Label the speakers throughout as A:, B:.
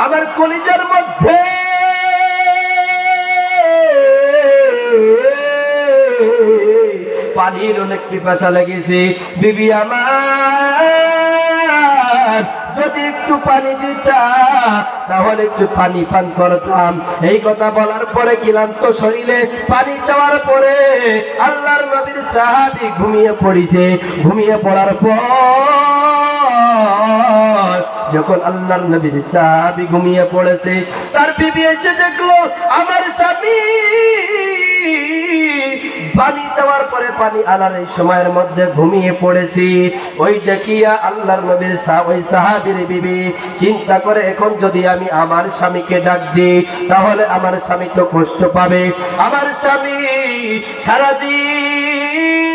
A: আমার কলিজার মধ্যে পানির অনেক পিপাসা লেগেছে। বিবি আমার যদি একটু পানি দিতা তাহলে একটু পানি পান করতাম। এই কথা বলার পরে ক্লান্ত শরীরে পানি চাওয়ার পরে আল্লাহর নবীর সাহাবী ঘুমিয়ে পড়েছে। ঘুমিয়ে পড়ার পর যখন আল্লাহর নবীর সাহাবী ঘুমিয়ে পড়েছে, তার বিবি এসে দেখলো আমার স্বামী পানি চাওয়ার পরে পানি আনার এই সময়ের মধ্যে ঘুমিয়ে পড়েছি। ওই দেখিয়া আল্লাহর নবীর ওই সাহাবীর বিবি চিন্তা করে, এখন যদি আমি আমার স্বামীকে ডাক দিই তাহলে আমার স্বামী তো কষ্ট পাবে। আমার স্বামী সারাদিন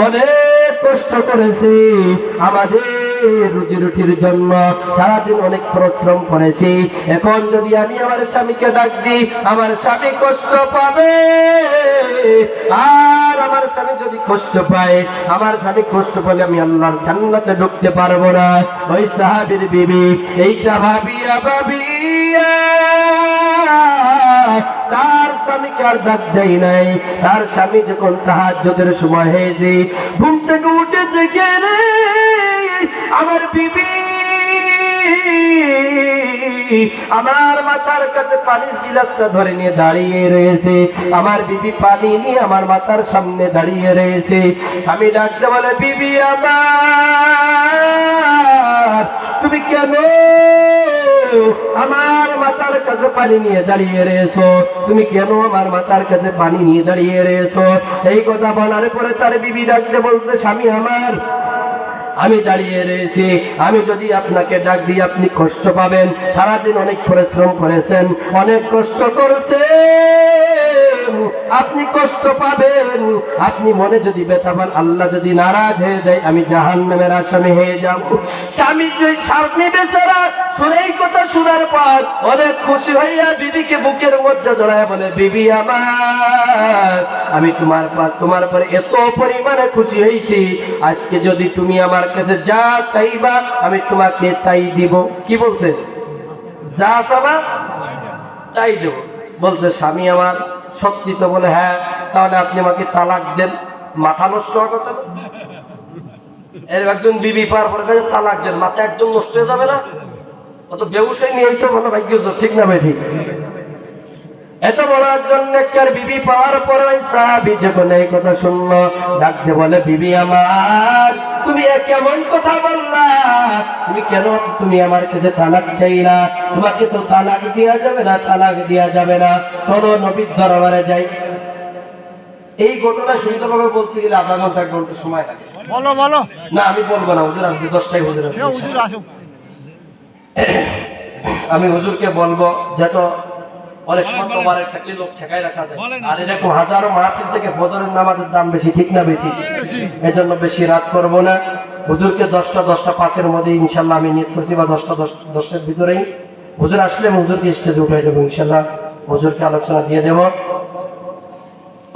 A: অনেক কষ্ট করেছে আমাদের রুজি রুটির জন্য, সারাদিন অনেক পরিশ্রম করেছি। এখন যদি আমি আমার স্বামীকে ডাক দিই আমার স্বামী কষ্ট পাবে, আর আমার স্বামী যদি কষ্ট পায়, আমার স্বামী কষ্ট পেলে আমি আল্লাহর জান্নাতে ঢুকতে পারবো না। ওই সাহাবীর বিবি এইটা ভাবিয়া তার স্বামীকে আর ডাক দেয় নাই। তার স্বামী যখন তাহাজ্জুদের সময় হয়েছে, ঘুম থেকে উঠে দেখে রে আমার বিবি আমার মাথার কাছে পানির গিলাসটা ধরে নিয়ে দাঁড়িয়ে রয়েছে। আমার বিবি পানি নিয়ে আমার মাথার সামনে দাঁড়িয়ে রয়েছে। স্বামী ডাকতে বলে, বিবি আমার তুমি কেন আমার মাথার কাছে পানি নিয়ে দাঁড়িয়ে রয়েছো? তুমি কেন আমার মাথার কাছে পানি নিয়ে দাঁড়িয়ে রয়েছো? এই কথা বলার পরে তার বিবি ডাকতে বলছে, স্বামী আমার আমি দাঁড়িয়ে রয়েছি, আমি যদি আপনাকে ডাক দিই আপনি কষ্ট পাবেন। সারাদিন অনেক পরিশ্রম করেছেন, অনেক কষ্ট করেছেন, আপনি কষ্ট পাবেন। আপনি মনে যদি ব্যথা পান, আল্লাহ যদি নারাজ হয়ে যায়, আমি জাহান্নামের আসামি হয়ে যাব। স্বামী বেচারা এই কথা শোনার পর অনেক খুশি হইয়া বিবিকে বুকের মধ্যে জড়ায় বলে, বিবি আমার আমি তোমার পর এত পরিমাণে খুশি হয়েছি, আজকে যদি তুমি আমার কাছে যা চাইবা আমি তোমাকে তাই দিব। কি বলছে? যা চাবা তাই দেব। বলছে স্বামী আমার সত্যি তো? বলে হ্যাঁ। তাহলে আপনি আমাকে তালাক দেন। মাথা নষ্ট হওয়ার কথা না? এর একজন বিবি পাওয়ার পর কাছে তালাক দেন, মাথা একদম নষ্ট হয়ে যাবে না? অত ব্যবসায় নিয়ে তো ভালো ভাগ্য, ঠিক না ভাই? ঠিক। এত বড় একজন নেককার বিবি পাওয়ার পরে ওই সাহাবী যখন এই কথা শুনলো, ডাকতে বলে, বিবি আমার তুমি কেমন কথা বললা? তুমি কেন তুমি আমার কাছে তালাক চাইলা? তোমাকে তো তালাক দেওয়া যাবে না, তালাক দেওয়া যাবে না। চলো নবীর দরবারে যাই। এই ঘটনা সুন্দরভাবে বলতে গেলে আধা ঘন্টা 1 ঘন্টা সময় লাগে।
B: বলো বলো।
A: না আমি বলবো না, হুজুর আসবে 10টায় হুজুর আসবে।
B: হুজুর আসুক।
A: আমি হুজুরকে বলবো, যেটা অনেক সময় তোমার থাকলে লোক ঠেকাই রাখা যায়। আর এরকম হাজারো মাহফিল থেকে ফজরের নামাজের দাম বেশি, ঠিক না বেশি? এজন্য বেশি রাত করবো না। হুজুরকে 10টা 5-এর মধ্যে ইনশাল্লাহ আমি নিয়ত করছি, বা 10টা-10-এর ভিতরেই হুজুর আসলে আমি হুজুরকে স্টেজে উঠাই দেবো ইনশাল্লাহ। হুজুরকে আলোচনা দিয়ে দেব।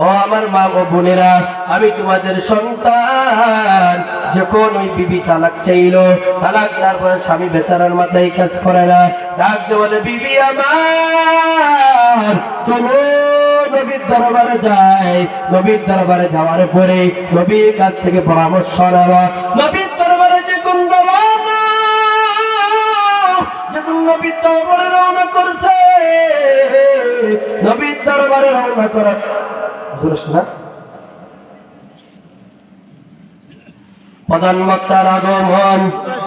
A: ও আমার মা ও বোনেরা, আমি তোমাদের সন্তান। যখন ওই বিবি তালাক চাইলো, তালাক চাওয়ার পরে স্বামী বেচারার মাথায় কাজ করে না, ডাকতে বলে, বিবি আমার চলো নবীর দরবারে যাই। নবীর দরবারে যাওয়ার পরে নবীর কাছ থেকে পরামর্শ নেওয়া। নবীর দরবারে যখন নবীর দরবারে রওনা করছে, নবীর দরবারে রওনা করা প্রধান বক্তার আগমন।